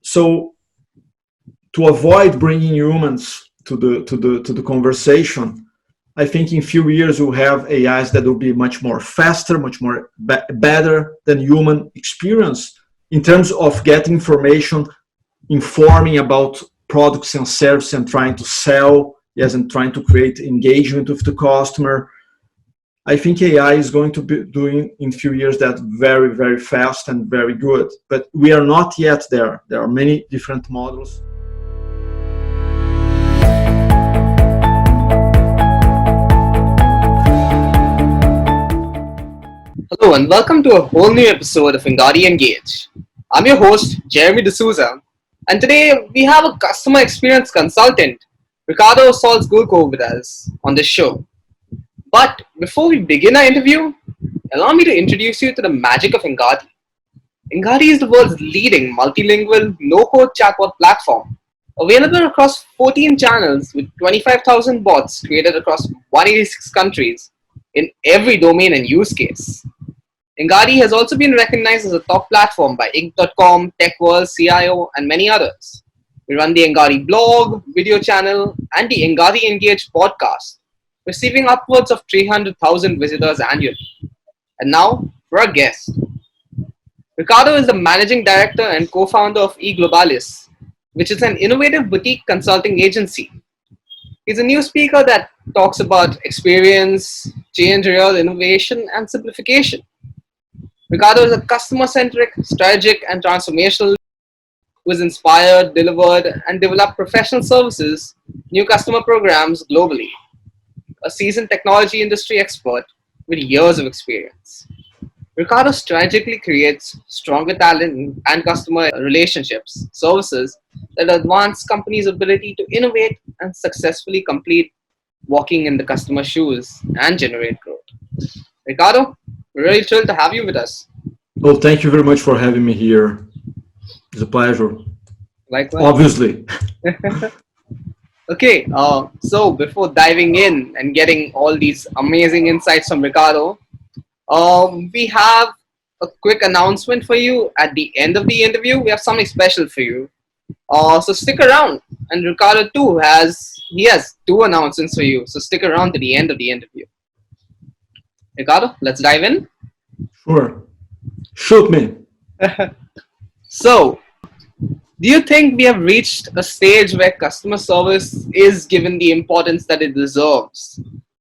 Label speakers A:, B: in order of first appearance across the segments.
A: So to avoid bringing humans to the conversation, I think in few years we'll have AIs that will be much more faster, much more better than human experience in terms of getting information, informing about products and services and trying to sell, yes, and trying to create engagement with the customer. I think AI is going to be doing in few years that very, very fast and very good, but we are not yet there. There are many different models.
B: Hello and welcome to a whole new episode of Engati Engage. I'm your host, Jeremy D'Souza, and today we have a customer experience consultant, Ricardo Saltz with us on this show. But before we begin our interview, allow me to introduce you to the magic of Engati. Engati is the world's leading multilingual, no-code chatbot platform, available across 14 channels with 25,000 bots created across 186 countries in every domain and use case. Engati has also been recognized as a top platform by Inc.com, TechWorld, CIO, and many others. We run the Engati blog, video channel, and the Engati Engage podcast, receiving upwards of 300,000 visitors annually. And now, for our guest. Ricardo is the managing director and co-founder of Eglobalis, which is an innovative boutique consulting agency. He's a new speaker that talks about experience, change, real innovation, and simplification. Ricardo is a customer-centric, strategic, and transformational leader who has inspired, delivered, and developed professional services, new customer programs globally. A seasoned technology industry expert with years of experience. Ricardo strategically creates stronger talent and customer relationships, services that advance companies' ability to innovate and successfully complete walking in the customer's shoes and generate growth. Ricardo, we're really thrilled to have you with us.
A: Well, thank you very much for having me here. It's a pleasure.
B: Likewise.
A: Obviously.
B: Okay, so before diving in and getting all these amazing insights from Ricardo, we have a quick announcement for you at the end of the interview. We have something special for you. So stick around. And Ricardo too has two announcements for you. So stick around to the end of the interview. Ricardo, let's dive in.
A: Sure. Shoot me.
B: So, do you think we have reached a stage where customer service is given the importance that it deserves?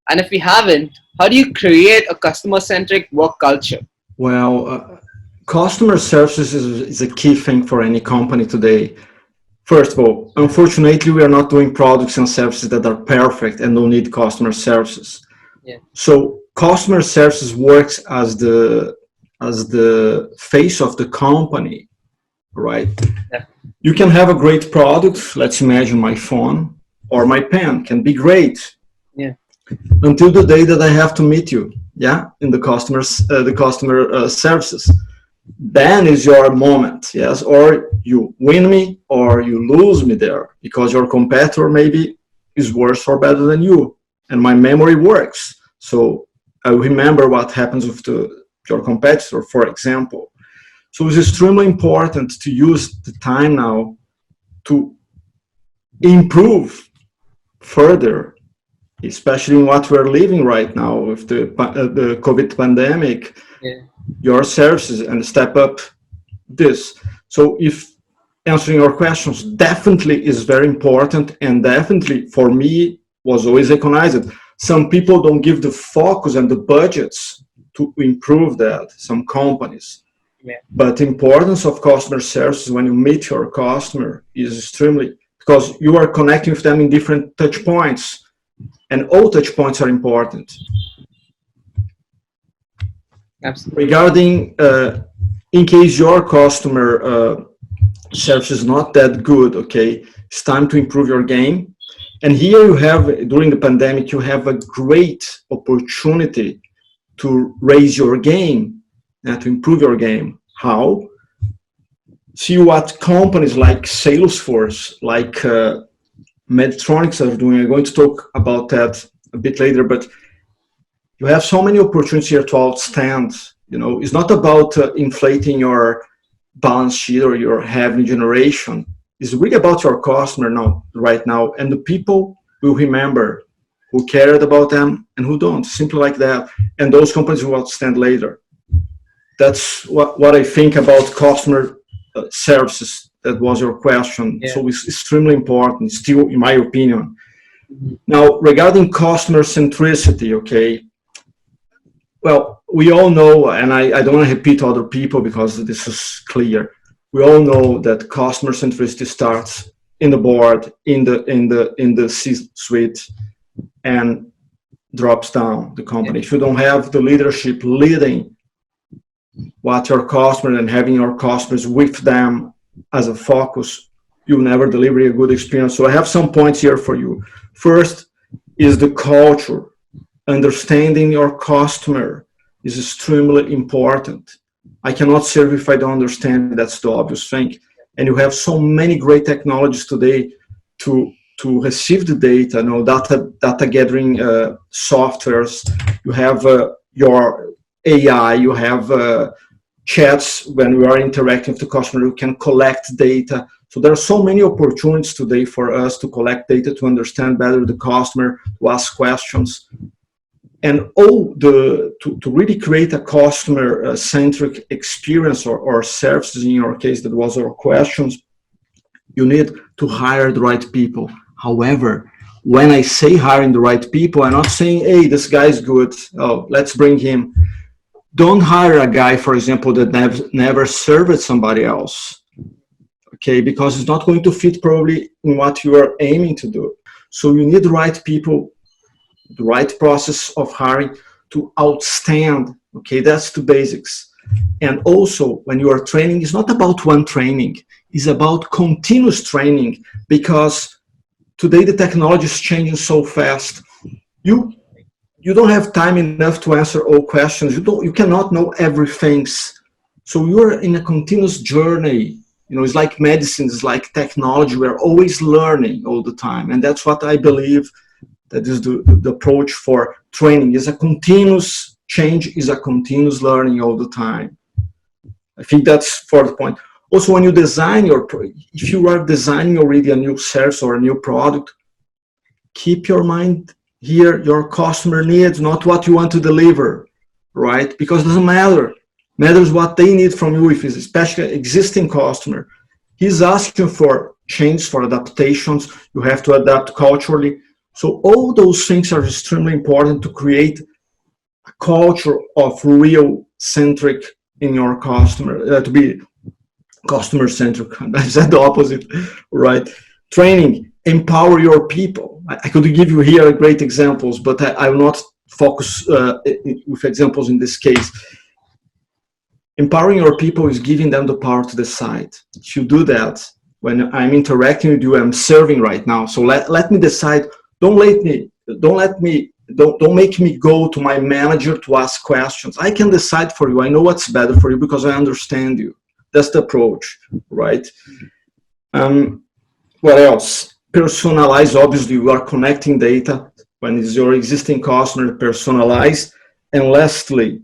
B: And if we haven't, how do you create a customer-centric work culture?
A: Well, customer services is a key thing for any company today. First of all, unfortunately, we are not doing products and services that are perfect and don't need customer services.
B: Yeah.
A: So customer services works as the face of the company, right?
B: Yeah.
A: You can have a great product. Let's imagine my phone or my pen can be great.
B: Yeah.
A: Until the day that I have to meet you, in the customer services. Then is your moment, yes, or you win me or you lose me there because your competitor maybe is worse or better than you, and my memory works. So I remember what happens with your competitor, for example. So it's extremely important to use the time now to improve further, especially in what we're living right now with the COVID pandemic, your services, and step up this. So if answering your questions, definitely is very important, and definitely for me was always recognized. Some people don't give the focus and the budgets to improve that, some companies.
B: Yeah.
A: But the importance of customer services when you meet your customer is extremely, because you are connecting with them in different touch points, and all touch points are important.
B: Absolutely.
A: Regarding, in case your customer service is not that good, okay, it's time to improve your game. And here you have, during the pandemic, you have a great opportunity to raise your game and to improve your game. How? See what companies like Salesforce, like Medtronics are doing. I'm going to talk about that a bit later, but you have so many opportunities here to outstand. You know, it's not about inflating your balance sheet or your revenue generation is really about your customer now, right now, and the people will remember who cared about them and who don't, simply like that. And those companies will outstand later. That's what I think about customer services. That was your question.
B: Yeah.
A: So it's extremely important, still, in my opinion.
B: Mhm.
A: Now, regarding customer centricity, okay, well, we all know, and I don't want to repeat other people because this is clear. We all know that customer centricity starts in the board, in the C-suite, and drops down the
B: Yeah.
A: company. If you don't have the leadership leading what your customer and having your customers with them as a focus, you'll never deliver a good experience. So I have some points here for you. First is the culture. Understanding your customer is extremely important. I cannot serve if I don't understand. That's the obvious thing. And you have so many great technologies today to receive the data, data gathering softwares. You have your AI. You have chats when we are interacting with the customer. You can collect data. So there are so many opportunities today for us to collect data, to understand better the customer, to ask questions, and to really create a customer centric experience or services. In your case, that was our questions. You need to hire the right people. However, when I say hiring the right people, I'm not saying, hey, this guy's good, oh, let's bring him. Don't hire a guy, for example, that never served somebody else, okay, because it's not going to fit probably in what you are aiming to do. So you need the right people, the right process of hiring to outstand. Okay, that's the basics. And also, when you are training, it's not about one training, it's about continuous training, because today the technology is changing so fast. You don't have time enough to answer all questions. You cannot know everything. So you're in a continuous journey. It's like medicine, it's like technology. We're always learning all the time, and that's what I believe. That is the approach for training. Is a continuous change, is a continuous learning all the time. I think that's for the point. Also, when you design if you are designing already a new service or a new product, keep your mind here, your customer needs, not what you want to deliver, right? Because it doesn't matter. Matters what they need from you. If it's especially existing customer, he's asking for change, for adaptations. You have to adapt culturally. So all those things are extremely important to create a culture of real centric in your customer, to be customer centric. I said the opposite, right? Training, empower your people. I could give you here great examples, but I will not focus with examples in this case. Empowering your people is giving them the power to decide. If you do that, when I'm interacting with you, I'm serving right now. So let me decide. Don't make me go to my manager to ask questions. I can decide for you. I know what's better for you because I understand you. That's the approach, right? What else? Personalize. Obviously, you are connecting data when it's your existing customer. Personalize. And lastly,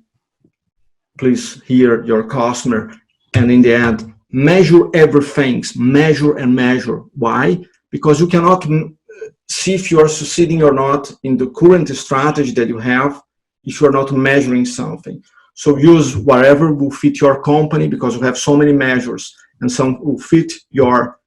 A: please hear your customer. And in the end, measure everything. Measure and measure. Why? Because you cannot see if you are succeeding or not in the current strategy that you have if you are not measuring something. So use whatever will fit your company, because you have so many measures, and some will fit your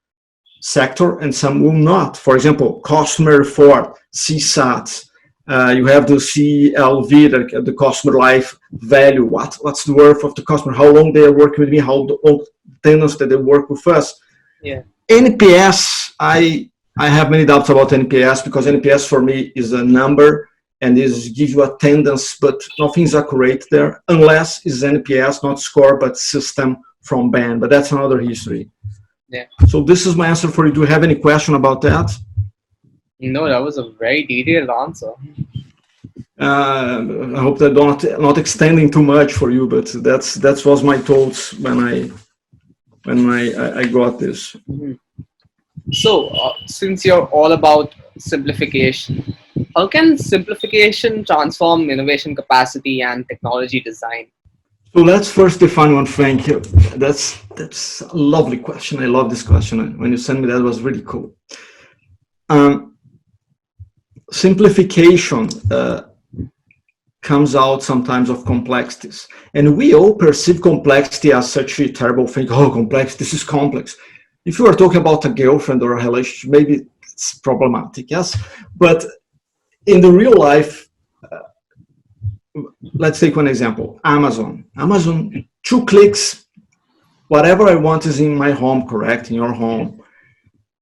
A: sector and some will not. For example, customer report, CSAT. You have the CLV, the customer life value. What's the worth of the customer? How long they are working with me? How long tenants that they work with us?
B: Yeah.
A: NPS, I have many doubts about NPS, because NPS for me is a number and is gives you attendance, but nothing's accurate there unless it's NPS, not score, but system from band. But that's another history.
B: Yeah.
A: So this is my answer for you. Do you have any question about that?
B: No, that was a very detailed answer.
A: I hope that not extending too much for you, but that was my thoughts when I got this.
B: Mm-hmm. So, since you're all about simplification, how can simplification transform innovation capacity and technology design?
A: So let's first define one thing. That's a lovely question. I love this question. When you sent me that, it was really cool. Simplification comes out sometimes of complexities, and we all perceive complexity as such a terrible thing. Oh, complex! This is complex. If you are talking about a girlfriend or a relationship, maybe it's problematic, yes. But in the real life, let's take one example. Amazon. Amazon, 2 clicks, whatever I want is in my home, correct? In your home.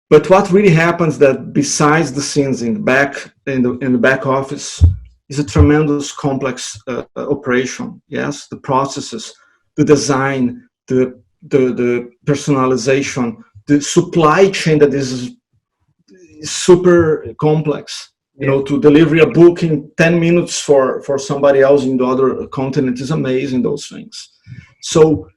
A: But what really happens that besides the scenes in the back office is a tremendous complex operation. Yes, the processes, the design, the personalization, the supply chain that is super complex. You know, to deliver a book in 10 minutes for somebody else in the other continent is amazing, those things. So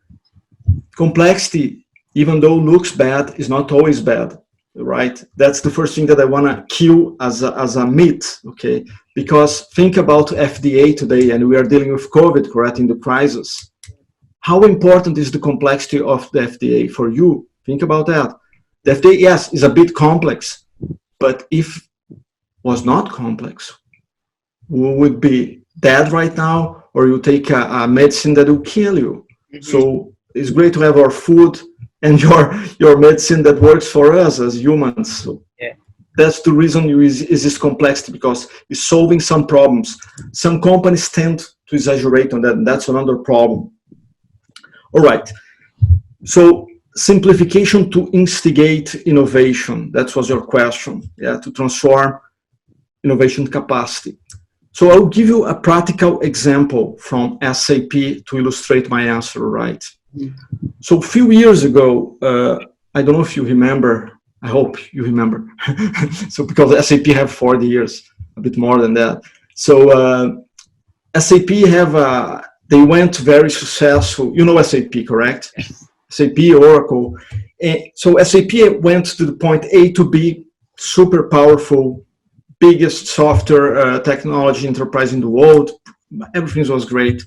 A: complexity, even though looks bad, is not always bad, right? That's the first thing that I want to kill as a myth, okay? Because think about FDA today, and we are dealing with COVID, correct, in the crisis. How important is the complexity of the FDA for you? Think about that. The FDA, yes, is a bit complex, but if was not complex, we would be dead right now, or you take a medicine that will kill you. So it's great to have our food and your medicine that works for us as humans. So that's the reason is this complexity, because it's solving some problems. Some companies tend to exaggerate on that, and that's another problem. All right. So simplification to instigate innovation. That was your question. Yeah, to transform innovation capacity. So I'll give you a practical example from SAP to illustrate my answer, right? So a few years ago, I don't know if you remember, I hope you remember. So because SAP have 40 years, a bit more than that. So SAP they went very successful. You know SAP, correct? SAP, Oracle. And so SAP went to the point A to B, super powerful, biggest software technology enterprise in the world. Everything was great,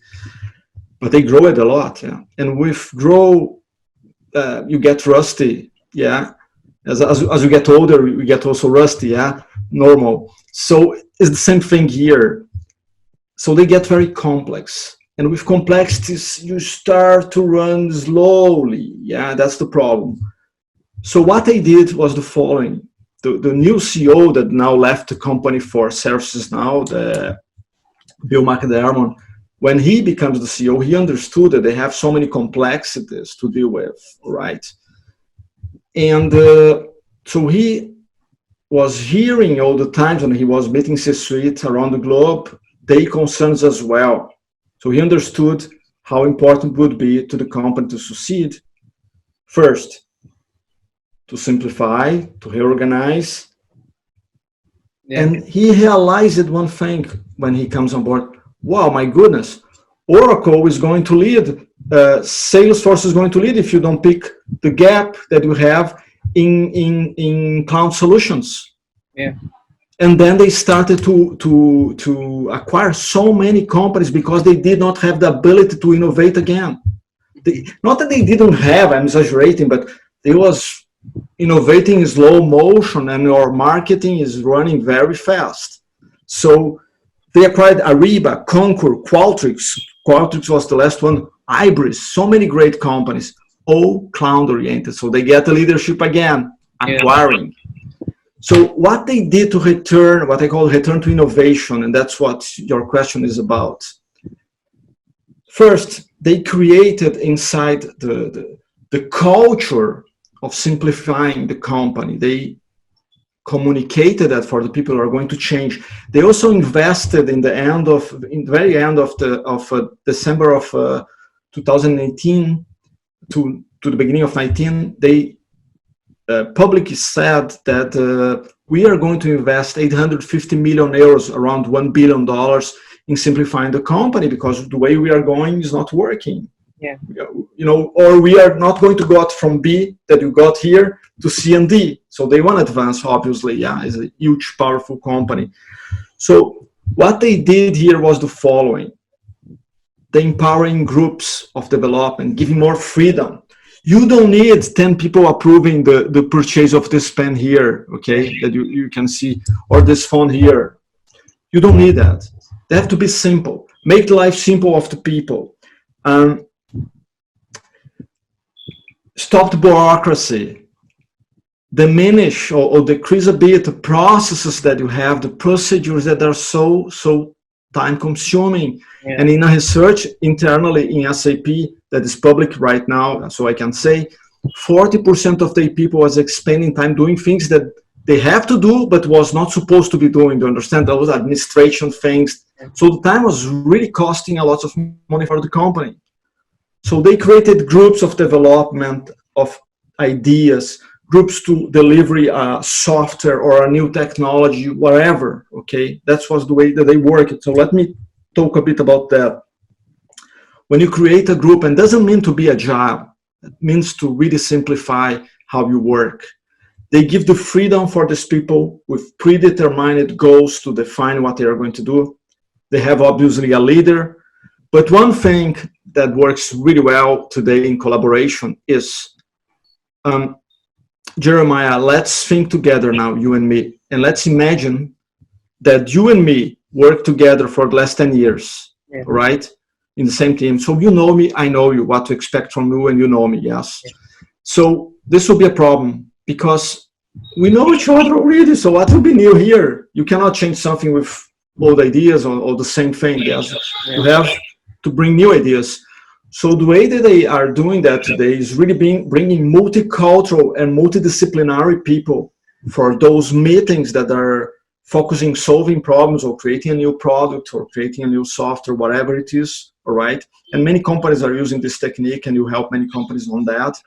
A: but they grow it a lot. Yeah, and with grow, you get rusty. Yeah, as you get older, you get also rusty. Yeah, normal. So it's the same thing here. So they get very complex, and with complexities, you start to run slowly. Yeah, that's the problem. So what they did was the following. The new CEO that now left the company for services now, the Bill McDermott, when he becomes the CEO, he understood that they have so many complexities to deal with, right? And so he was hearing all the times when he was meeting C-suite around the globe, their concerns as well. So he understood how important it would be to the company to succeed. First, to simplify, to reorganize. And he realized one thing when he comes on board. Wow, my goodness, Oracle is going to lead, Salesforce is going to lead if you don't pick the gap that you have in cloud solutions.
B: Yeah.
A: And then they started to acquire so many companies because they did not have the ability to innovate again. Not that they didn't have, I'm exaggerating, but they was innovating in slow motion, and your marketing is running very fast. So they acquired Ariba, Concur, Qualtrics. Qualtrics was the last one. Ibris, so many great companies, all cloud-oriented. So they get the leadership again, acquiring. So what they did to return, what I call return to innovation, and that's what your question is about. First, they created inside the culture of simplifying the company. They communicated that for the people who are going to change. They also invested in the very end of December of 2018 to the beginning of 19. They publicly said that we are going to invest 850 million euros, around $1 billion, in simplifying the company because the way we are going is not working.
B: Yeah.
A: You know, or we are not going to go out from B that you got here to C and D. So they want to advance, obviously. Yeah, it's a huge, powerful company. So what they did here was the following. the empowering groups of development, giving more freedom. You don't need 10 people approving the purchase of this pen here, okay, that you can see, or this phone here. You don't need that. They have to be simple. Make life simple of the people. Stop the bureaucracy. Diminish or decrease a bit the processes that you have, the procedures that are so time consuming. Yeah. And in a research internally in SAP that is public right now, so I can say 40% of the people was spending time doing things that they have to do but was not supposed to be doing. To understand those administration things. So the time was really costing a lot of money for the company. So they created groups of development of ideas, groups to deliver software or a new technology, whatever, okay? That was the way that they worked. So let me talk a bit about that. When you create a group, and doesn't mean to be agile, it means to really simplify how you work. They give the freedom for these people with predetermined goals to define what they are going to do. They have obviously a leader, but one thing that works really well today in collaboration is, Jeremiah, let's think together now, you and me, and let's imagine that you and me work together for the last 10 years, yeah. Right? In the same team. So you know me, I know you, what to expect from you, and you know me, yes. Yeah. So this will be a problem because we know each other already, so what will be new here? You cannot change something with old ideas or the same thing, yes. Yeah. You have to bring new ideas. So the way that they are doing that today is really bringing multicultural and multidisciplinary people for those meetings that are focusing solving problems or creating a new product or creating a new software, whatever it is, all right? And many companies are using this technique, and you help many companies on that.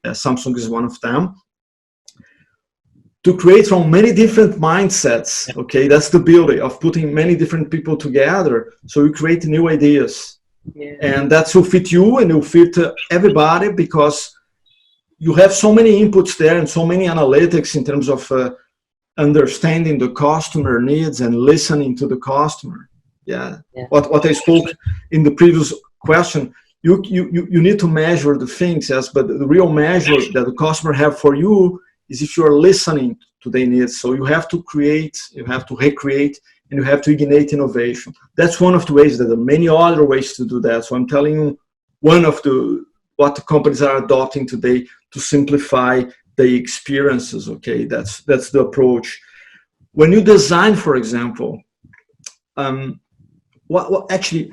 A: Samsung is one of them. To create from many different mindsets, okay? That's the beauty of putting many different people together, so you create new ideas. Yeah. And that will fit you and will fit everybody because you have so many inputs there and so many analytics in terms of understanding the customer needs and listening to the customer. Yeah. What I spoke in the previous question, you need to measure the things, yes, but the real measure that the customer have for you is if you are listening to their needs. So you have to create, you have to recreate, and you have to ignite innovation. That's one of the ways. There are many other ways to do that. So I'm telling you one of what the companies are adopting today to simplify the experiences, okay? That's the approach. When you design, for example, actually,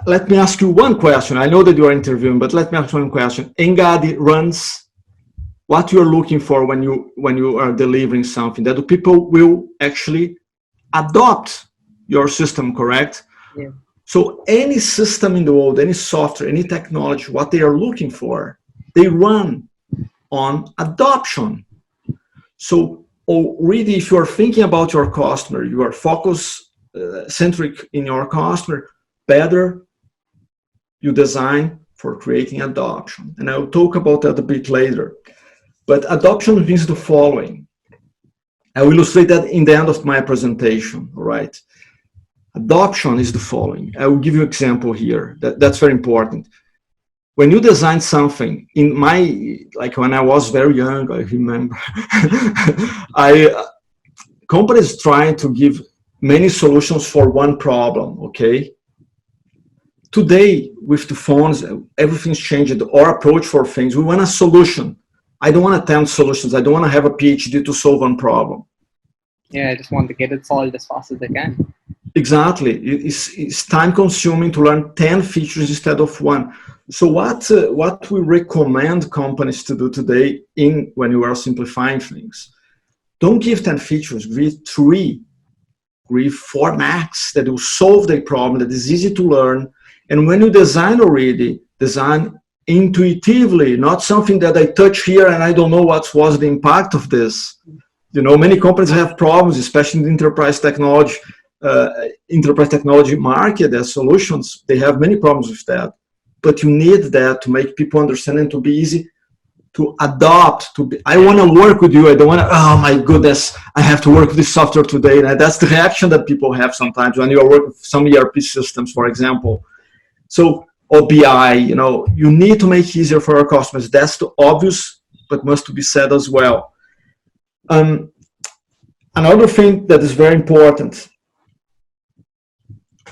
A: let me ask you one question. I know that you are interviewing, but let me ask one question. Engati runs what you're looking for when you are delivering something, that the people will actually adopt your system, correct? Yeah. So any system in the world, any software, any technology, what they are looking for, they run on adoption. So already, if you are thinking about your customer, you are focus-centric in your customer, better you design for creating adoption. And I'll talk about that a bit later. But adoption means the following. I will illustrate that in the end of my presentation, all right? Adoption is the following. I will give you an example here. That's very important. When you design something, like when I was very young, I remember, companies trying to give many solutions for one problem, okay? Today, with the phones, everything's changed. Our approach for things, we want a solution. I don't want 10 solutions. I don't want to have a PhD to solve one problem.
B: Yeah, I just want to get it solved as fast as I can.
A: Exactly. It's time consuming to learn 10 features instead of one. So what we recommend companies to do today when you are simplifying things, don't give 10 features, give 3, give 4 max that will solve the problem, that is easy to learn. And when you design already, design intuitively, not something that I touch here and I don't know what was the impact of this. You know, many companies have problems, especially in the enterprise technology market as solutions. They have many problems with that. But you need that to make people understand and to be easy to adopt. I want to work with you. I don't want to, oh my goodness, I have to work with this software today. And that's the reaction that people have sometimes when you are working with some ERP systems, for example. So, or BI, you need to make it easier for our customers. That's the obvious, but must be said as well. Another thing that is very important,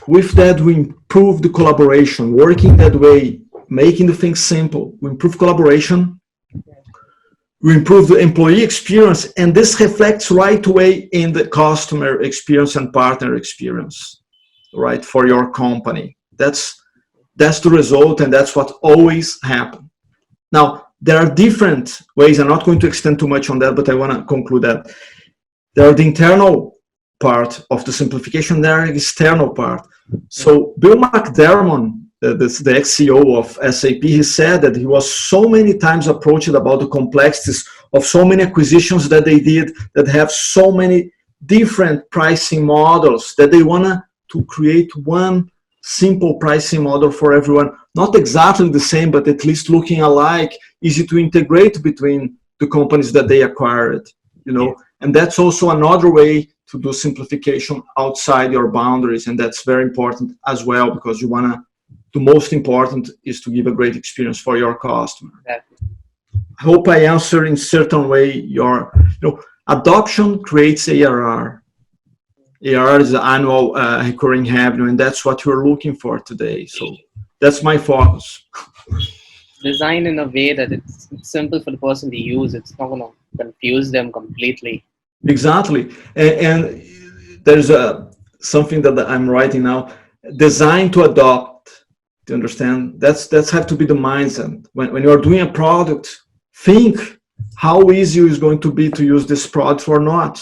A: with that we improve the collaboration, working that way, making the things simple. We improve collaboration, we improve the employee experience, and this reflects right away in the customer experience and partner experience, right, for your company. That's the result, and that's what always happens. Now, there are different ways. I'm not going to extend too much on that, but I want to conclude that. There are the internal part of the simplification, there are the external part. So Bill McDermott, the ex-CEO of SAP, he said that he was so many times approached about the complexities of so many acquisitions that they did that have so many different pricing models that they want to create one simple pricing model for everyone. Not exactly the same, but at least looking alike, easy to integrate between the companies that they acquired, And that's also another way to do simplification outside your boundaries, and that's very important as well, because the most important is to give a great experience for your customer. I hope I answered in certain way your, adoption creates ARR. ARR is the annual recurring revenue, and that's what we're looking for today. So that's my focus.
B: Design in a way that it's simple for the person to use. It's not going to confuse them completely.
A: Exactly. And there's something that I'm writing now, design to adopt. Do you understand? That's have to be the mindset. When you're doing a product, think how easy it's going to be to use this product or not.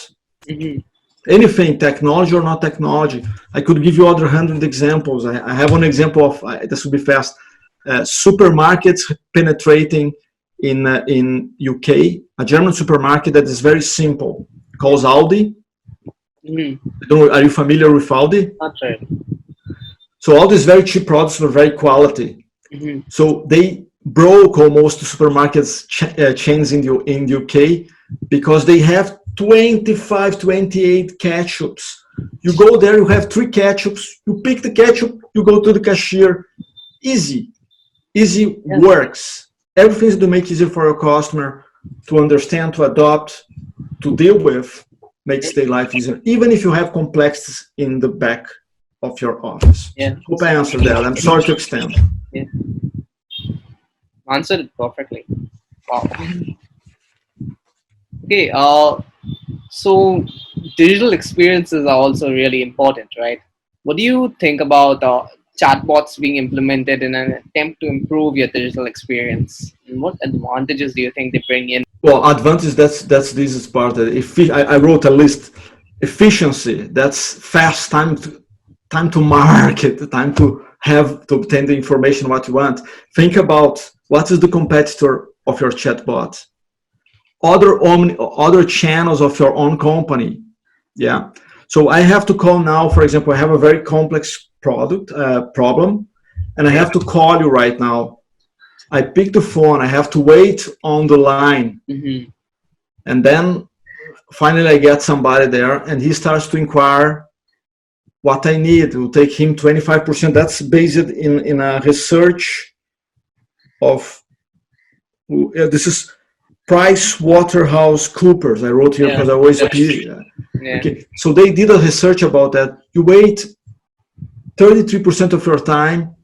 B: Mm-hmm.
A: Anything, technology or not technology. I could give you other 100 examples. I have one example of, this will be fast, supermarkets penetrating in UK, a German supermarket that is very simple, calls Aldi. Mm-hmm. Are you familiar with Aldi?
B: Not really.
A: So all these very cheap products were very quality. Mm-hmm. So they broke almost the supermarkets chains in the UK because they have 25, 28 ketchups. You go there, you have 3 ketchups, you pick the ketchup, you go to the cashier. Easy works. Everything is to make easier for your customer to understand, to adopt, to deal with, makes their life easier, even if you have complexities in the back of your office.
B: Yeah.
A: Hope I answered that. I'm sorry to extend.
B: Yeah. Answered it perfectly. Wow. Okay, so digital experiences are also really important, right? What do you think about chatbots being implemented in an attempt to improve your digital experience? And what advantages do you think they bring in?
A: Well, advantage, that's this is part of it. I wrote a list. Efficiency, that's fast, time to market, time to obtain the information what you want. Think about what is the competitor of your chatbot, other channels of your own company. Yeah. So I have to call now, for example, I have a very complex problem, and I have to call you right now. I pick the phone, I have to wait on the line. Mm-hmm. And then finally I get somebody there and he starts to inquire what I need. It will take him 25%. That's based in a research of, this is PricewaterhouseCoopers. I wrote here because I always okay. So they did a research about that. You wait 33% of your time,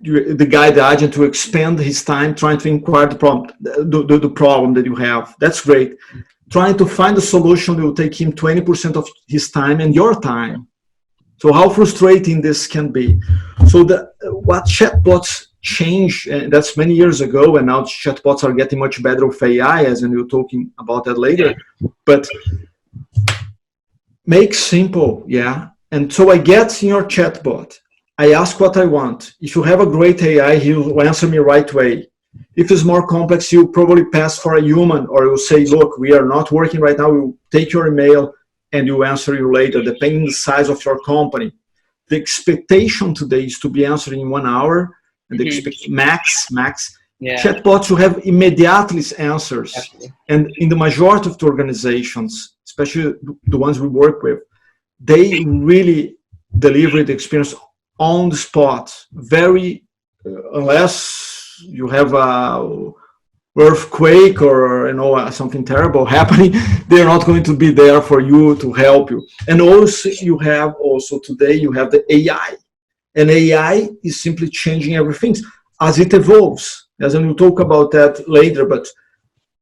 A: the agent to expend his time trying to inquire the problem that you have. That's great. Trying to find a solution that will take him 20% of his time and your time. So how frustrating this can be. So what chatbots change, and that's many years ago, and now chatbots are getting much better with AI, as we're talking about that later. But make simple, yeah. And so I get in your chatbot, I ask what I want. If you have a great AI, he will answer me right away. If it's more complex, you probably pass for a human, or you'll say, look, we are not working right now. We'll take your email and we'll answer you later, depending on the size of your company. The expectation today is to be answered in 1 hour, and max. Yeah. Chatbots will have immediately answers. Definitely. And in the majority of the organizations, especially the ones we work with, they really deliver the experience on the spot, very, unless you have a earthquake or something terrible happening, they're not going to be there for you to help you. And also today you have the AI, and AI is simply changing everything as it evolves. As we'll talk about that later, but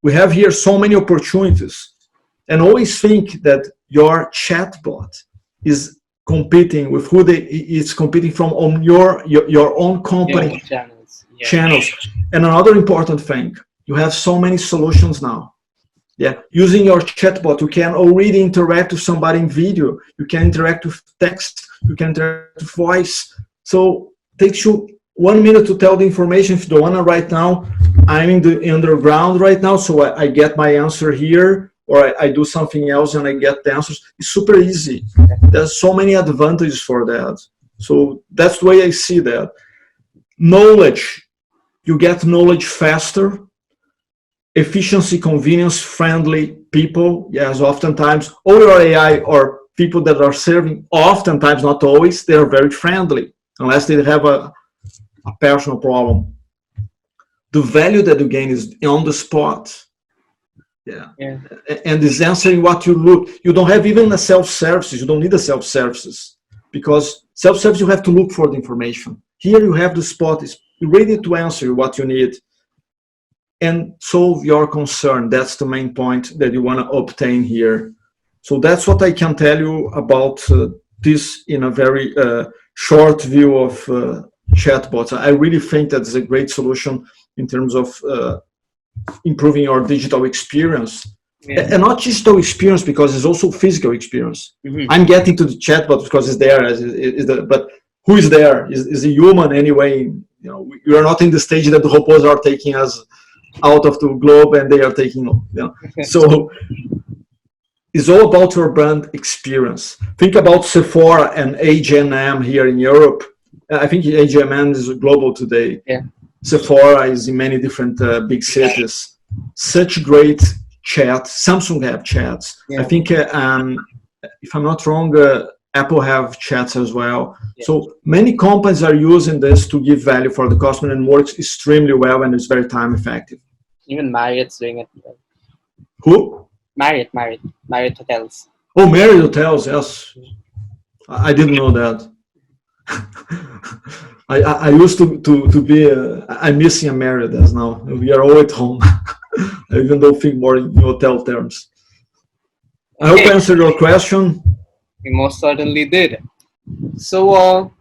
A: we have here so many opportunities, and always think that your chatbot is competing with it's competing from on your own company channels. And another important thing, you have so many solutions now. Yeah, using your chatbot, you can already interact with somebody in video. You can interact with text. You can interact with voice. So it takes you 1 minute to tell the information. If you don't want to right now, I'm in the underground right now, so I get my answer here, or I do something else and I get the answers. It's super easy. There's so many advantages for that. So that's the way I see that. Knowledge, you get knowledge faster. Efficiency, convenience, friendly people. Yes, oftentimes all your AI or people that are serving, oftentimes, not always, they are very friendly, unless they have a personal problem. The value that you gain is on the spot. Yeah. And is answering what you look. You don't have even a self-services. You don't need a self-services, because self-service, you have to look for the information. Here you have the spot. It's ready to answer what you need and solve your concern. That's the main point that you want to obtain here. So that's what I can tell you about this in a very short view of chatbots. I really think that's a great solution in terms of improving your digital experience. And not digital experience, because it's also physical experience. I'm getting to the chatbot because it's there, but who is there? Is a human anyway? We are not in the stage that the robots are taking us out of the globe and they are taking, So it's all about your brand experience. Think about Sephora and H&M here in Europe. I think H&M is global today. Sephora is in many different big cities. Such great chat. Samsung have chats. I think, if I'm not wrong, Apple have chats as well. So many companies are using this to give value for the customer, and works extremely well, and it's very time effective.
B: Even Marriott's doing it.
A: Who?
B: Marriott Hotels.
A: Oh, Marriott Hotels, yes. I didn't know that. I used to be, I'm missing a Marriott as now. We are all at home. I even don't think more in hotel terms. I hope I answered your question.
B: We most certainly did. So,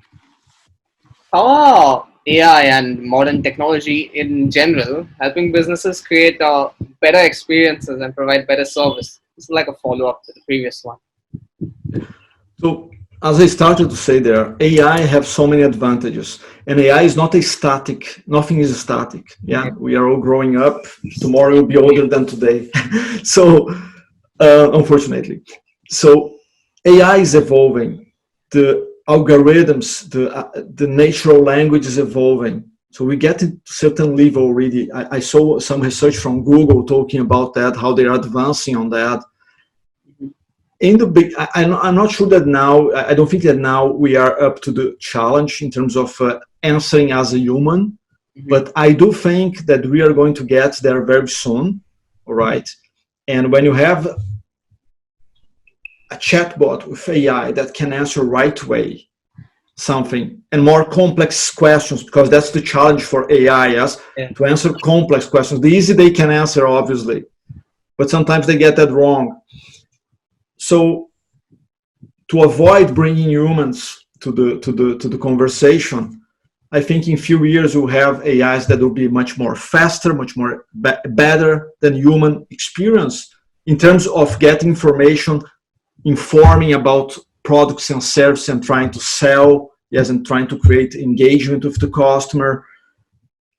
B: how are AI and modern technology in general helping businesses create better experiences and provide better service? This is like a follow-up to the previous one.
A: So, as I started to say there, AI have so many advantages, and AI is not a static. Nothing is static. Yeah, we are all growing up. Tomorrow will be older than today. So, unfortunately, so AI is evolving. The algorithms, the natural language is evolving. So we get to certain level already. I saw some research from Google talking about that, how they are advancing on that. In the big, I'm not sure that now, I don't think that now we are up to the challenge in terms of answering as a human, but I do think that we are going to get there very soon, all right? And when you have a chatbot with AI that can answer right way something, and more complex questions, because that's the challenge for AI, yes? To answer complex questions. The easy they can answer, obviously, but sometimes they get that wrong. So to avoid bringing humans to the conversation, I think in few years we'll have AIs that will be much more faster, much more better than human experience in terms of getting information, informing about products and services, and trying to sell, yes, and trying to create engagement with the customer.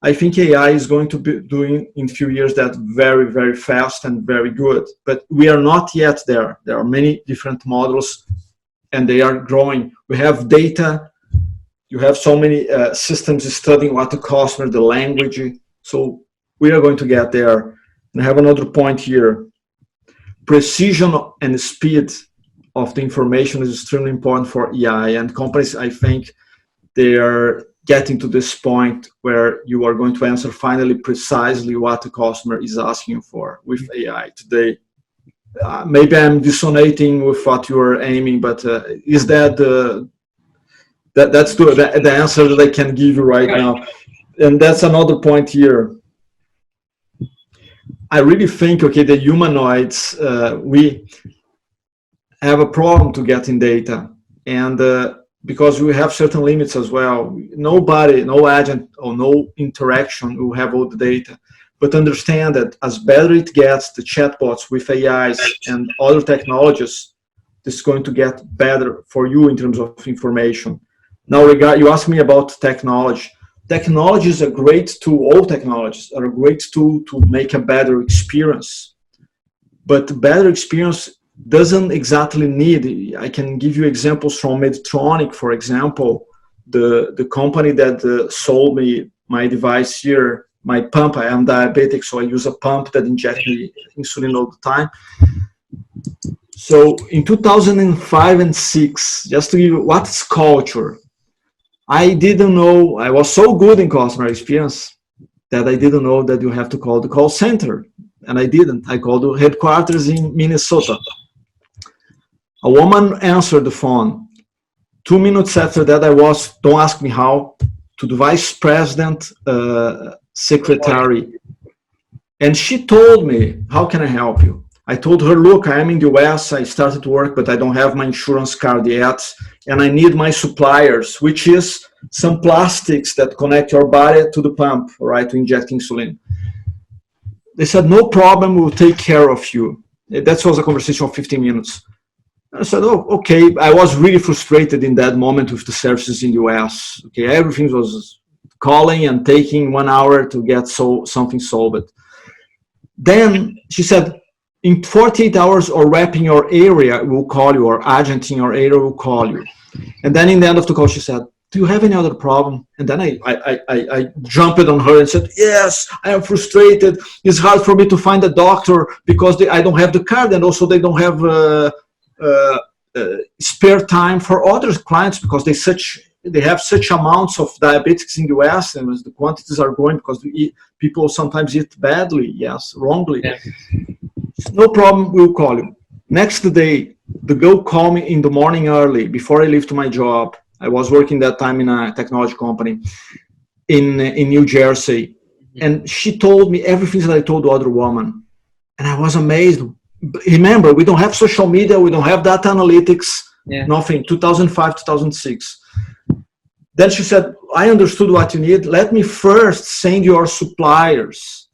A: I think AI is going to be doing in a few years that very, very fast and very good. But we are not yet there. There are many different models, and they are growing. We have data. You have so many systems studying what the customer, the language. So we are going to get there. And I have another point here. Precision and speed of the information is extremely important for AI, and companies, I think, they are getting to this point where you are going to answer finally precisely what the customer is asking for with AI today. Maybe I'm dissonating with what you are aiming, but is that that's the answer that I can give you right now? And that's another point here. I really think, okay, the humanoids, we have a problem to get in data, and because we have certain limits as well. Nobody, no agent or no interaction will have all the data. But understand that as better it gets, the chatbots with AIs and other technologies, this is going to get better for you in terms of information. Now, you asked me about technology. Technology is a great tool. All technologies are a great tool to make a better experience. But better experience doesn't exactly need. I can give you examples from Medtronic, for example, the company that sold me my device here, my pump. I am diabetic, so I use a pump that injects me insulin all the time. So in 2005 and 6, just to give you what's culture, I didn't know. I was so good in customer experience that I didn't know that you have to call the call center, and I didn't. I called the headquarters in Minnesota. A woman answered the phone. 2 minutes after that, I was, don't ask me how, to the vice president secretary. And she told me, how can I help you? I told her, look, I am in the US, I started to work, but I don't have my insurance card yet, and I need my suppliers, which is some plastics that connect your body to the pump, right, to inject insulin. They said, no problem, we'll take care of you. That was a conversation of 15 minutes. I said, oh, okay. I was really frustrated in that moment with the services in the US. Okay, everything was calling and taking 1 hour to get something solved. Then she said, in 48 hours or rep in your area will call you, or agent in your area will call you. And then in the end of the call, she said, do you have any other problem? And then I jumped on her and said, yes, I am frustrated. It's hard for me to find a doctor because I don't have the card, and also they don't have spare time for other clients because they have such amounts of diabetics in the US, and as the quantities are growing because people sometimes eat badly, yes, wrongly. Yeah. No problem, we'll call you. Next day, the girl called me in the morning early before I leave to my job. I was working that time in a technology company in New Jersey, and she told me everything that I told the other woman, and I was amazed. Remember, we don't have social media, we don't have data analytics, nothing. 2005, 2006. Then she said, I understood what you need. Let me first send your suppliers.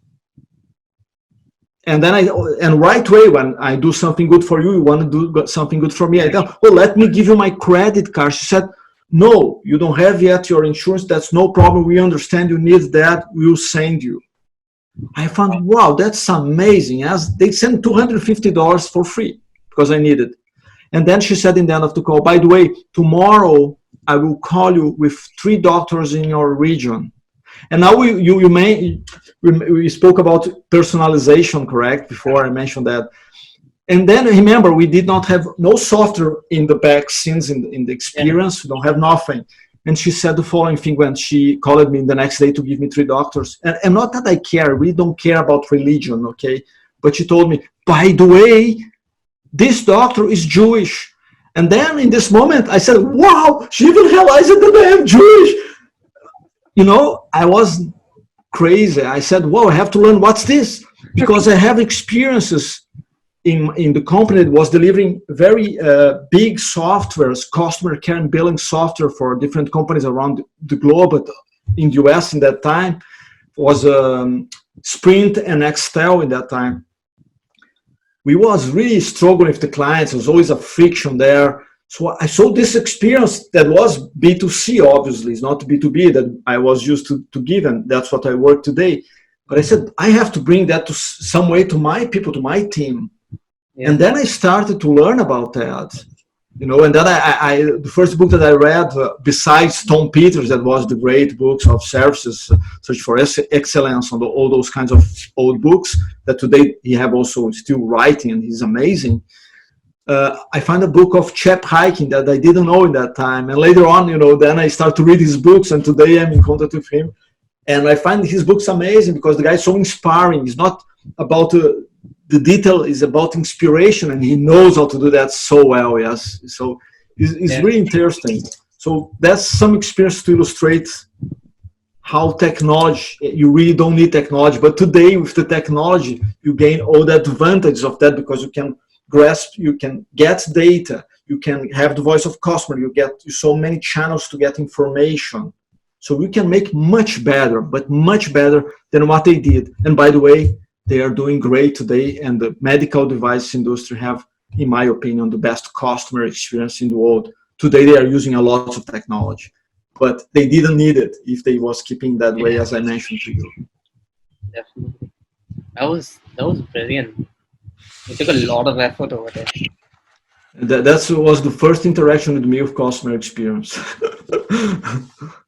A: And then right away, when I do something good for you, you want to do something good for me. I tell, well, let me give you my credit card. She said, no, you don't have yet your insurance. That's no problem. We understand you need that. We'll send you. I found, wow, that's amazing. As they sent $250 for free because I needed. And then she said in the end of the call, by the way, tomorrow I will call you with 3 doctors in your region. And now we spoke about personalization, correct? Before I mentioned that. And then remember, we did not have no software in the back scenes in the experience. We don't have nothing. And she said the following thing when she called me the next day to give me 3 doctors. And not that I care. We don't care about religion, okay? But she told me, by the way, this doctor is Jewish. And then in this moment, I said, wow, she even realized that I am Jewish. You know, I was crazy. I said, whoa, I have to learn what's this? Because I have experiences in the company that was delivering very big softwares, customer care and billing software for different companies around the globe. But in the US in that time was Sprint and Excel in that time. We was really struggling with the clients. There was always a friction there. So I saw this experience that was B2C, obviously. It's not B2B that I was used to give, and that's what I work today. But I said, I have to bring that to some way to my people, to my team. Yeah. And then I started to learn about that. You know, and then the first book that I read, besides Tom Peters, that was the great books of services, Search for Excellence, and all those kinds of old books that today he have also still writing, and he's amazing. I found a book of chap hiking that I didn't know in that time. And later on, then I start to read his books, and today I'm in contact with him. And I find his books amazing because the guy is so inspiring. It's not about the detail, is about inspiration, and he knows how to do that so well, yes. So it's really interesting. So that's some experience to illustrate how technology, you really don't need technology, but today with the technology, you gain all the advantages of that because you can grasp, you can get data, you can have the voice of customer, you get so many channels to get information. So we can make much better, but much better than what they did. And by the way, they are doing great today, and the medical device industry have, in my opinion, the best customer experience in the world. Today they are using a lot of technology, but they didn't need it if they was keeping that way, as I mentioned to you.
B: Definitely. That was brilliant. You took a lot of effort over there.
A: That was the first interaction with me with customer experience.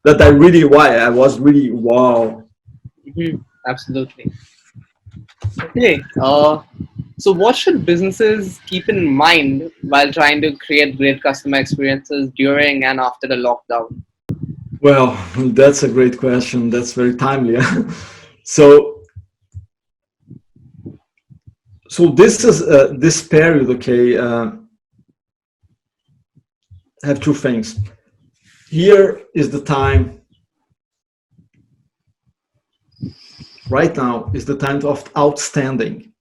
A: That I was really wow.
B: Absolutely. Okay. So what should businesses keep in mind while trying to create great customer experiences during and after the lockdown?
A: Well, that's a great question. That's very timely. So this is this period. Okay, have two things. Here is the time. Right now is the time of outstanding.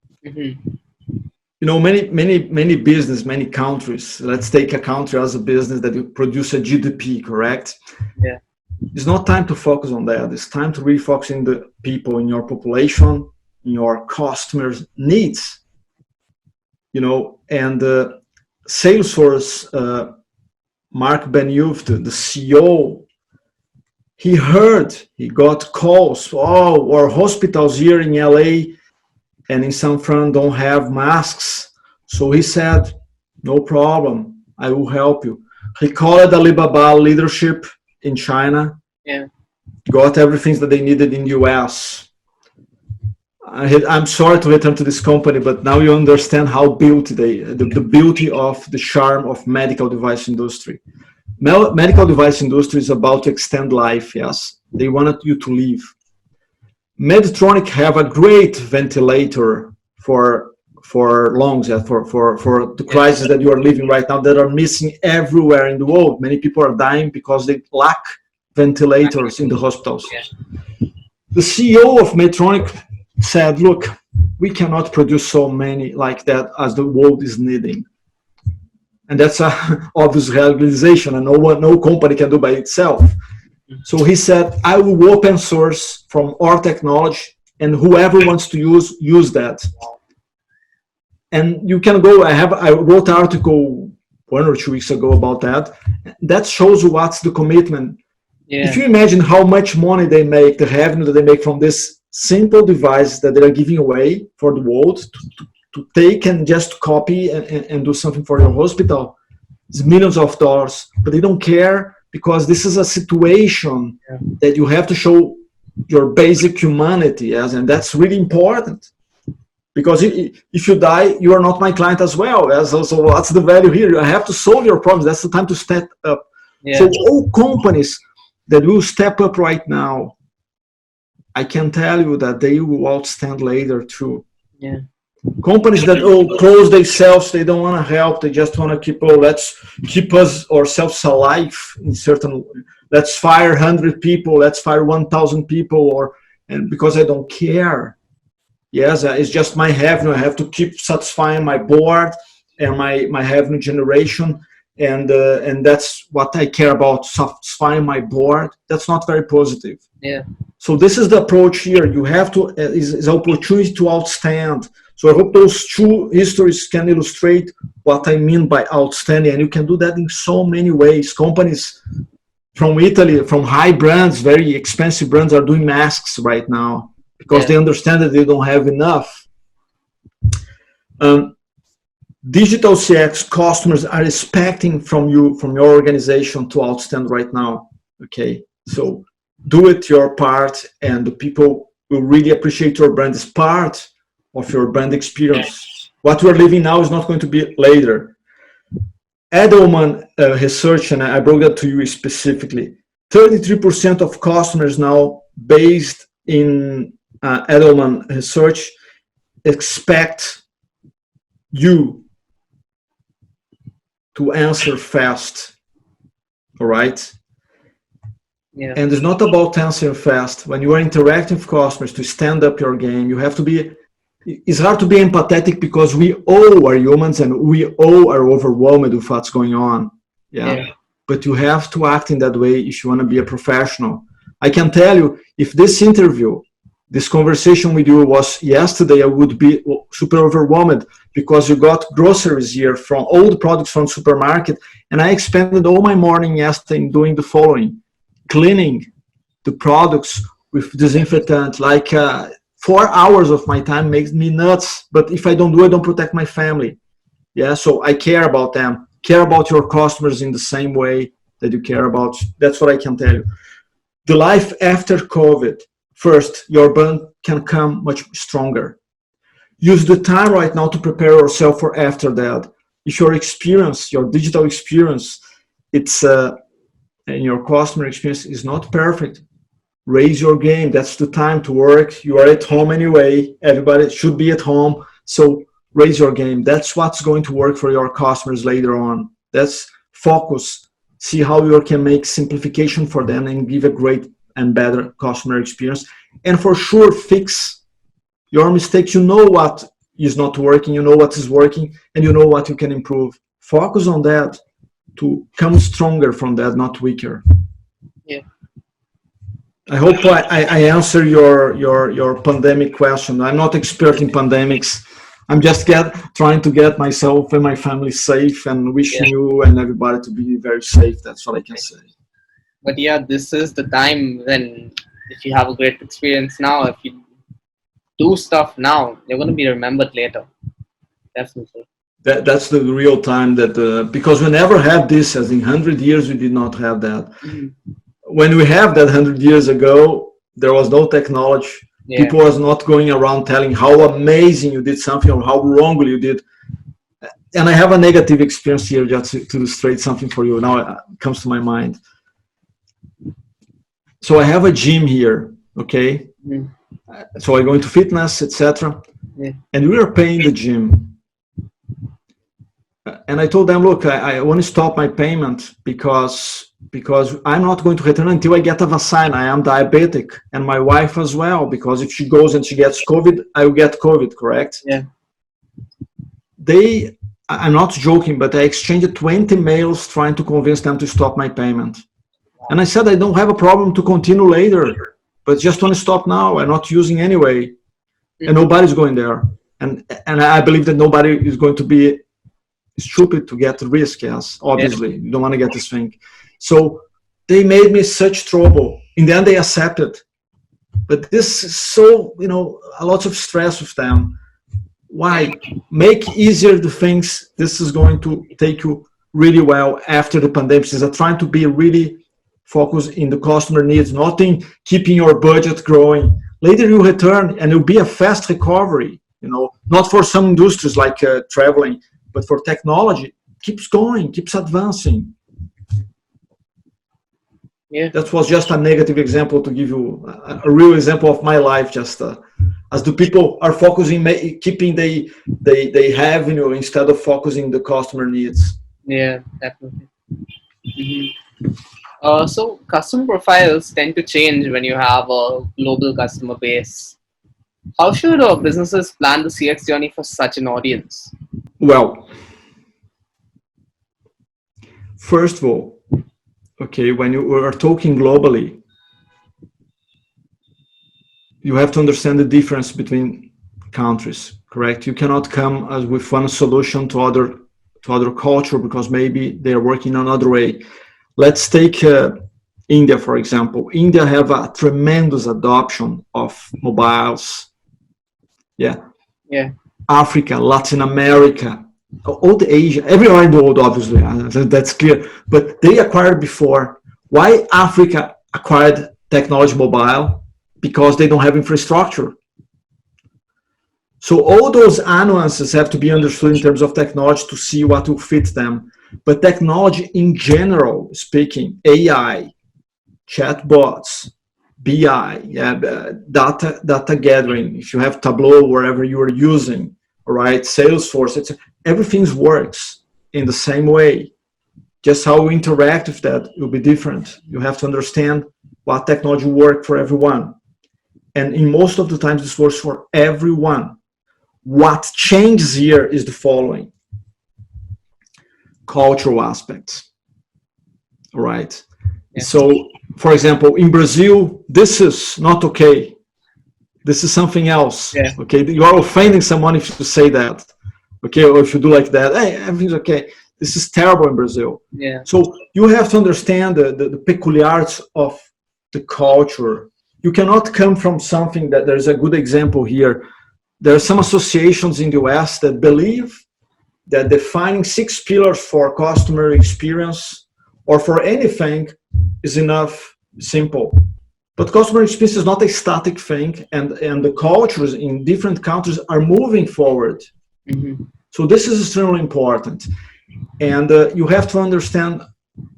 A: Many business, many countries. Let's take a country as a business that you produce a GDP, correct?
B: Yeah.
A: It's not time to focus on that. It's time to really focus in the people, in your population, in your customers' needs. And Salesforce, Mark Benioff, the CEO, he got calls. Oh, our hospitals here in LA and in San Fran don't have masks. So he said, no problem, I will help you. He called Alibaba leadership in China, got everything that they needed in the US. I'm sorry to return to this company, but now you understand how the beauty of the charm of medical device industry. Medical device industry is about to extend life, yes. They wanted you to live. Medtronic have a great ventilator for lungs, for the crisis that you are living right now, that are missing everywhere in the world. Many people are dying because they lack ventilators in the hospitals. The CEO of Medtronic said, look, we cannot produce so many like that as the world is needing. And that's an obvious realization, and no company can do by itself. So he said, I will open source from our technology, and whoever wants to use that. And you can go, I wrote an article 1 or 2 weeks ago about that. That shows you what's the commitment. If you imagine how much money they make, the revenue that they make from this simple device that they are giving away for the world to take and just copy and do something for your hospital, it's millions of dollars, but they don't care because this is a situation that you have to show your basic humanity as, and that's really important. Because if you die, you are not my client as well. So what's the value here? I have to solve your problems. That's the time to step up. So all companies that will step up right now, I can tell you that they will outstand later too. Companies that close themselves, they don't want to help. They just want to keep, let's keep ourselves alive in certain. Let's fire 100 people. Let's fire 1,000 people, and because I don't care. Yes, it's just my revenue. I have to keep satisfying my board and my revenue generation, and that's what I care about, satisfying my board. That's not very positive. So this is the approach here. You have to is opportunity to outstand. So I hope those two histories can illustrate what I mean by outstanding, and you can do that in so many ways. Companies from Italy, from high brands, very expensive brands, are doing masks right now because they understand that they don't have enough. Digital CX customers are expecting from you, from your organization, to outstand right now. Okay, so do it your part, and the people will really appreciate your brand as part of your brand experience. What we're living now is not going to be later. Edelman research, and I brought that to you specifically, 33% of customers now, based in Edelman research, expect you to answer fast, all right?
B: Yeah.
A: And it's not about answering fast. When you are interacting with customers, to stand up your game, you have to be, it's hard to be empathetic because we all are humans and we all are overwhelmed with what's going on. Yeah. But you have to act in that way if you want to be a professional. I can tell you, if this interview, this conversation with you was yesterday, I would be super overwhelmed because you got groceries here from all the products from supermarket, and I expended all my morning yesterday in doing the following: cleaning the products with disinfectant. Like 4 hours of my time makes me nuts, but if I don't do it, I don't protect my family. Yeah, so I care about them, care about your customers in the same way that you care about. That's what I can tell you. The life after COVID, first, your brand can come much stronger. Use the time right now to prepare yourself for after that. If your experience, your digital experience, it's and your customer experience is not perfect, raise your game. That's the time to work. You are at home anyway. Everybody should be at home. So raise your game. That's what's going to work for your customers later on. That's focus. See how you can make simplification for them and give a great and better customer experience. And for sure, fix your mistakes. You know what is not working, you know what is working, and you know what you can improve. Focus on that to come stronger from that, not weaker.
B: Yeah.
A: I hope I answer your pandemic question. I'm not expert in pandemics. I'm just trying to get myself and my family safe, and wishing you and everybody to be very safe. That's what I can say.
B: But yeah, this is the time when, if you have a great experience now, if you do stuff now, you're going to be remembered later. Definitely.
A: That's the real time that, because we never had this, as in 100 years, we did not have that.
B: Mm-hmm.
A: When we have that 100 years ago, there was no technology.
B: Yeah.
A: People was not going around telling how amazing you did something or how wrongly you did. And I have a negative experience here, just to illustrate something for you. Now it comes to my mind. So I have a gym here, okay?
B: Mm.
A: So I go into fitness, etc.
B: Yeah.
A: And we are paying the gym. And I told them, look, I want to stop my payment because I'm not going to return until I get a vaccine. I am diabetic, and my wife as well, because if she goes and she gets COVID, I will get COVID, correct?
B: Yeah.
A: I'm not joking, but I exchanged 20 mails trying to convince them to stop my payment. And I said, I don't have a problem to continue later, but just want to stop now. I'm not using anyway. And nobody's going there. And I believe that nobody is going to be stupid to get risk, yes, obviously. You don't want to get this thing. So they made me such trouble. In the end, they accepted. But this is so, a lot of stress with them. Why? Make easier the things. This is going to take you really well after the pandemic. Is trying to be really focused in the customer needs, not in keeping your budget growing. Later you return and it'll be a fast recovery, not for some industries like traveling, but for technology, keeps going, keeps advancing.
B: Yeah.
A: That was just a negative example to give you a real example of my life, just as the people are focusing, keeping they have, instead of focusing the customer needs.
B: Yeah, definitely. Mm-hmm. So customer profiles tend to change when you have a global customer base. How should businesses plan the CX journey for such an audience?
A: Well, first of all, okay, when you are talking globally, you have to understand the difference between countries, correct? You cannot come as with one solution to other culture because maybe they are working another way. Let's take India, for example. India have a tremendous adoption of mobiles. Yeah. Africa, Latin America, all the Asia, everywhere in the world, obviously, that's clear. But they acquired before. Why Africa acquired technology mobile? Because they don't have infrastructure. So all those nuances have to be understood in terms of technology to see what will fit them. But technology in general speaking, AI, chatbots, BI, data gathering, if you have Tableau, wherever you are using, all right, Salesforce, everything works in the same way. Just how we interact with that will be different. You have to understand what technology works for everyone. And in most of the times, this works for everyone. What changes here is the following. Cultural aspects, all right? Yeah. So, for example, in Brazil, this is not okay. This is something else, yeah. Okay? You are offending someone if you say that, okay? Or if you do like that, hey, everything's okay. This is terrible in Brazil.
B: Yeah.
A: So you have to understand the peculiarities of the culture. You cannot come from something that there's a good example here. There are some associations in the US that believe that defining 6 pillars for customer experience or for anything is enough, simple. But customer experience is not a static thing, and the cultures in different countries are moving forward. Mm-hmm. So this is extremely important. And you have to understand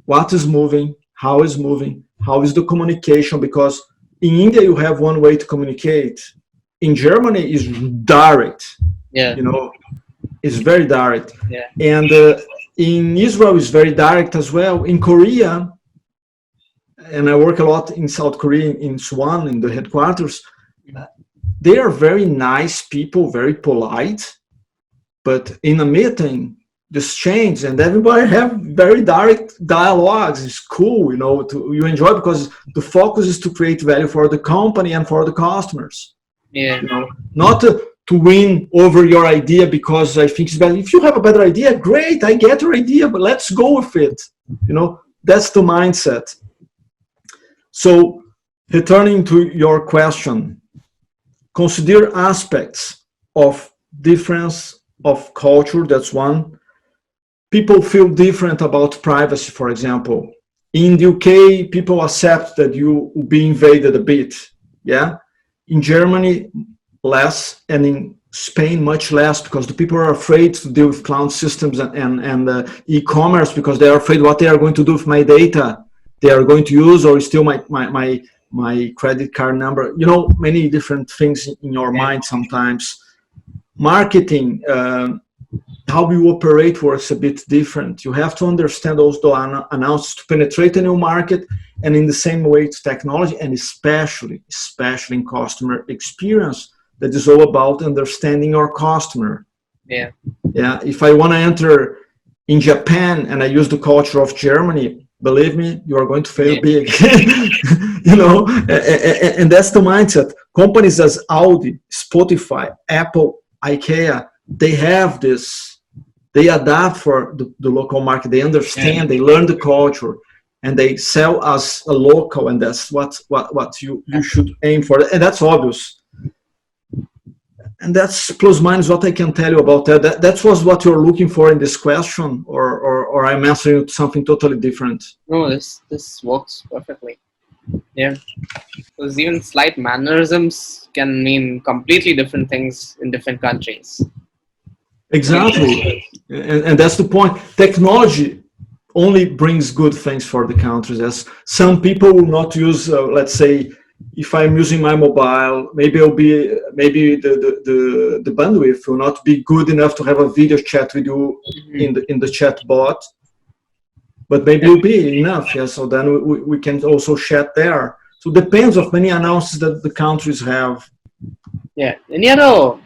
A: what is moving, how is the communication, because in India you have one way to communicate. In Germany is direct.
B: Yeah.
A: You know, it's very direct.
B: Yeah.
A: And in Israel is very direct as well. In Korea, and I work a lot in South Korea, in Suwon, in the headquarters, they are very nice people, very polite. But in a meeting, this change, and everybody have very direct dialogues. It's cool, you know, you enjoy, because the focus is to create value for the company and for the customers.
B: Yeah.
A: You know, not to win over your idea because I think it's better. If you have a better idea, great, I get your idea, but let's go with it. You know, that's the mindset. So, returning to your question, consider aspects of difference of culture. That's one. People feel different about privacy, for example. In the UK, people accept that you will be invaded a bit, yeah? In Germany, less, and in Spain, much less, because the people are afraid to deal with cloud systems and e-commerce, because they are afraid what they are going to do with my data. They are going to use or steal my credit card number. You know, many different things in your mind sometimes. Marketing, how you operate works a bit different. You have to understand those announcements to penetrate a new market, and in the same way it's technology, and especially in customer experience, that is all about understanding your customer.
B: Yeah.
A: Yeah. If I want to enter in Japan and I use the culture of Germany, believe me, you are going to fail big. You know, and that's the mindset. Companies as Audi, Spotify, Apple, IKEA, they have this. They adapt for the local market. They understand. They learn the culture, and they sell as a local. And that's what you should aim for. And that's obvious. And that's plus minus what I can tell you about that. That was what you're looking for in this question, or I'm answering something totally different.
B: No, this works perfectly. Yeah, because even slight mannerisms can mean completely different things in different countries.
A: Exactly, and that's the point. Technology only brings good things for the countries. As some people will not use, let's say, if I'm using my mobile, maybe the bandwidth will not be good enough to have a video chat with you in the chat bot, but maybe it will be enough. Yeah, so then we can also chat there. So it depends of many announcements that the countries have.
B: Yeah. Any other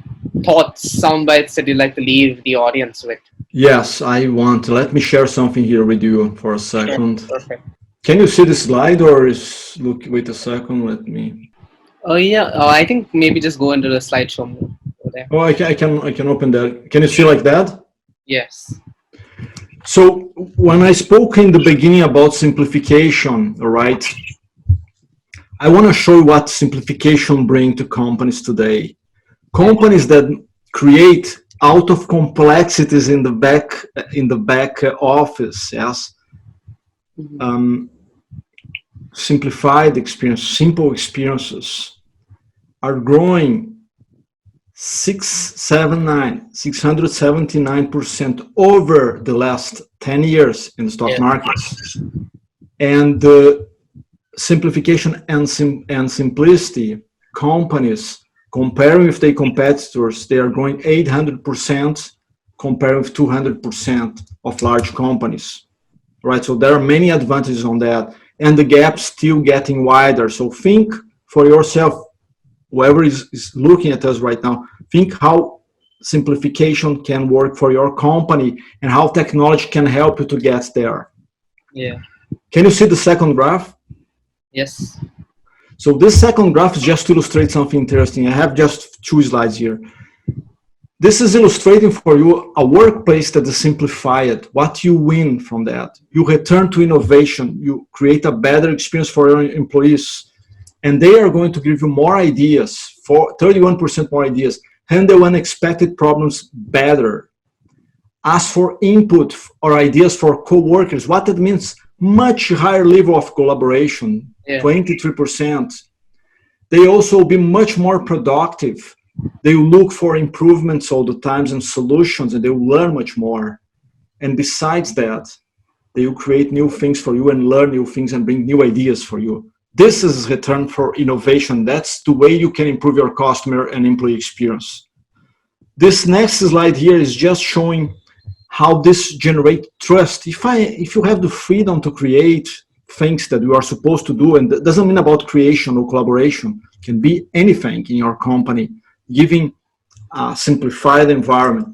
B: thoughts, sound bites that you'd like to leave the audience with?
A: Yes, I want. Let me share something here with you for a second.
B: Sure. Perfect.
A: Can you see the slide, or wait a second, let me.
B: Oh yeah, I think maybe just go into the slideshow mode over there.
A: Oh, I can open that. Can you see like that?
B: Yes.
A: So when I spoke in the beginning about simplification, all right, I want to show you what simplification brings to companies today. Companies that create out of complexities in the back office, yes. Simplified experience, simple experiences are growing 679% over the last 10 years in the stock
B: Yeah.
A: markets. And the simplification and simplicity companies, comparing with their competitors, they are growing 800% compared with 200% of large companies, right? So there are many advantages on that, and the gap still getting wider. So think for yourself, whoever is looking at us right now, think how simplification can work for your company and how technology can help you to get there.
B: Yeah.
A: Can you see the second graph?
B: Yes.
A: So this second graph is just to illustrate something interesting. I have just 2 slides here. This is illustrating for you a workplace that is simplified. What you win from that? You return to innovation. You create a better experience for your employees. And they are going to give you more ideas, for 31% more ideas. Handle unexpected problems better. Ask for input or ideas for co-workers. What it means? Much higher level of collaboration, 23%. They also will be much more productive. They will look for improvements all the times and solutions, and they will learn much more. And besides that, they will create new things for you and learn new things and bring new ideas for you. This is return for innovation. That's the way you can improve your customer and employee experience. This next slide here is just showing how this generates trust. If you have the freedom to create things that you are supposed to do, and that doesn't mean about creation or collaboration, it can be anything in your company, giving a simplified environment.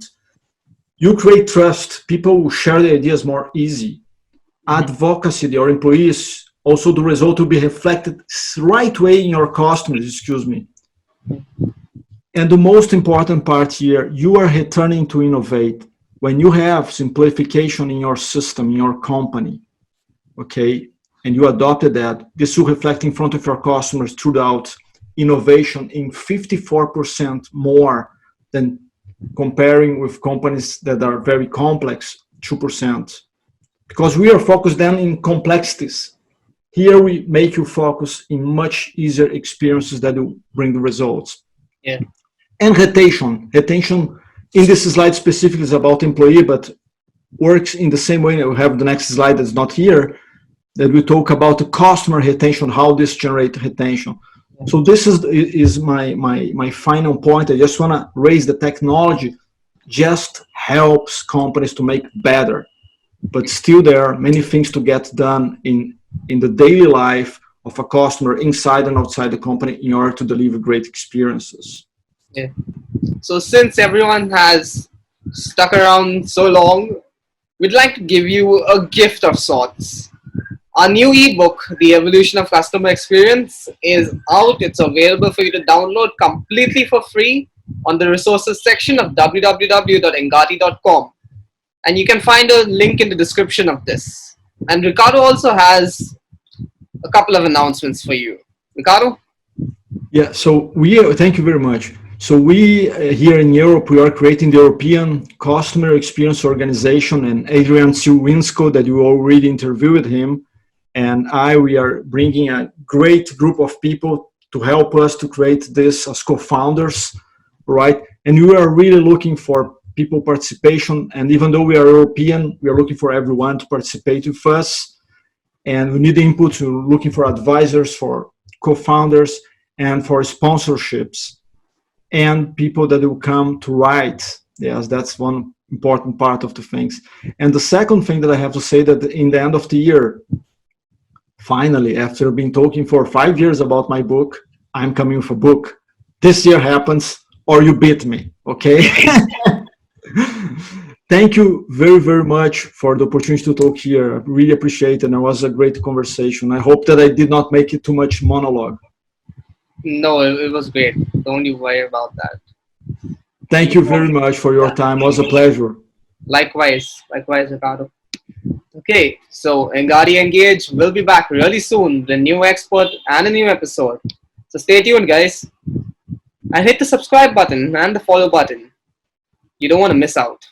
A: You create trust, people will share their ideas more easy. Advocacy, your employees, also the result will be reflected right way in your customers, And the most important part here, you are returning to innovate. When you have simplification in your system, in your company, okay, and you adopted that, this will reflect in front of your customers throughout innovation in 54% more than comparing with companies that are very complex, 2%. Because we are focused then in complexities. Here we make you focus in much easier experiences that will bring the results.
B: Yeah.
A: And retention. Retention in this slide specifically is about employee, but works in the same way. We have the next slide that's not here, that we talk about the customer retention, how this generates retention. So this is my final point. I just want to raise the technology just helps companies to make better, but still there are many things to get done in the daily life of a customer inside and outside the company in order to deliver great experiences.
B: Yeah. So since everyone has stuck around so long, we'd like to give you a gift of sorts. Our new ebook, The Evolution of Customer Experience, is out. It's available for you to download completely for free on the resources section of www.engati.com. And you can find a link in the description of this. And Ricardo also has a couple of announcements for you. Ricardo?
A: Yeah, so thank you very much. So we here in Europe, we are creating the European Customer Experience Organization, and Adrian Siwinsko, that you already interviewed him, and we are bringing a great group of people to help us to create this as co-founders, right? And we are really looking for people participation, and even though we are European, we are looking for everyone to participate with us, and we need input. We're looking for advisors, for co-founders, and for sponsorships, and people that will come to write. Yes, that's one important part of the things. And the second thing that I have to say, that in the end of the year, finally, after being talking for 5 years about my book, I'm coming with a book. This year happens, or you beat me, okay? Thank you very, very much for the opportunity to talk here. I really appreciate it, and it was a great conversation. I hope that I did not make it too much monologue.
B: No, it was great. Don't you worry about that.
A: Thank you very much for your time. It was a pleasure.
B: Likewise, Ricardo. Okay, so Engati Engage will be back really soon with a new expert and a new episode. So stay tuned, guys. And hit the subscribe button and the follow button. You don't want to miss out.